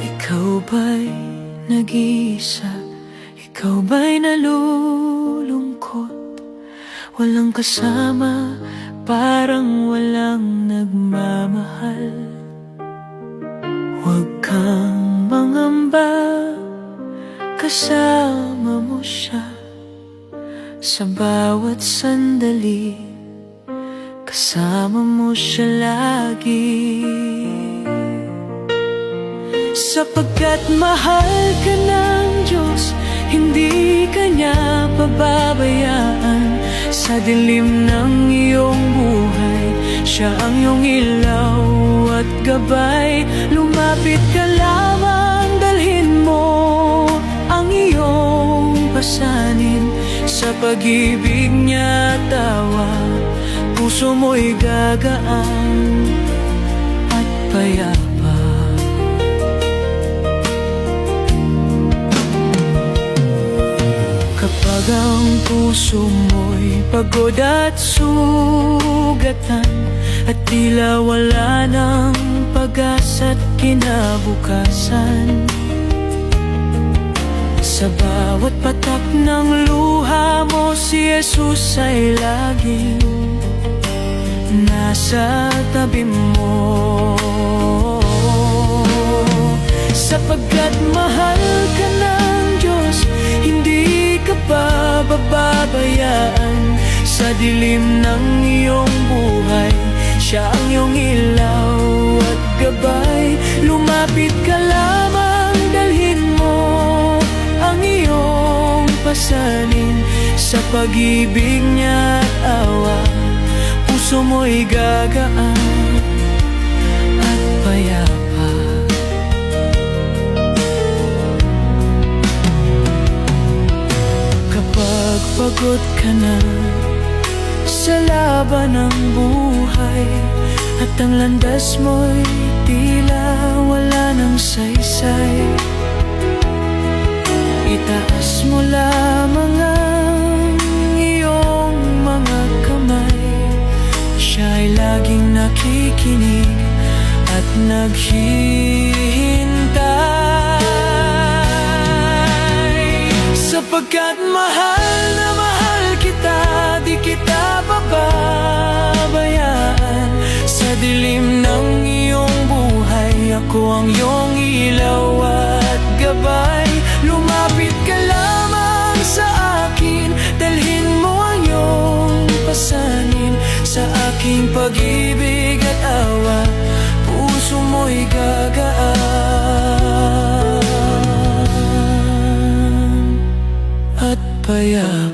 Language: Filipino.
Ikaw ba'y nag-iisa? Ikaw ba'y nalulungkot? Walang kasama, parang walang nagmamahal. Huwag kang mangamba, kasama mo siya. Sa bawat sandali, kasama mo siya lagi. Sapagkat mahal ka ng Diyos, hindi ka niya pababayaan. Sa dilim ng iyong buhay, siya ang iyong ilaw at gabay. Lumapit ka lamang, dalhin mo ang iyong pasanin. Sa pag-ibig niya tawa, puso mo'y gagaan at payapa. Kapag ang puso mo'y pagod at sugatan, at tila wala ng pag-asa't kinabukasan, sa bawat patak ng luha mo, si Jesus ay laging nasa tabi mo. Sapagkat mahal ka ng Diyos, hindi ka pababayaan. Sa dilim ng iyong buhay, siya ang iyong ilaw at gabay. Lumapit ka lamang, dalhin mo ang iyong pasanin. Sa pag-ibig niya at awa, puso mo'y gagaan at payapa. Kapag pagod ka na sa laban ng buhay, at ang landas mo'y tila wala ng saysay, itaas mo lamang ang iyong mga kamay. Siya ay laging nakikinig at naghihintay. Sapagkat mahal na mahal kita, di kita pababayaan. Sa dilim ng iyong buhay, ako ang iyong ilaw at gabay. Lumapit ka lamang sa akin, dalhin mo ang iyong pasanin. Sa aking pag-ibig at awa, puso mo'y gagaan at payapa.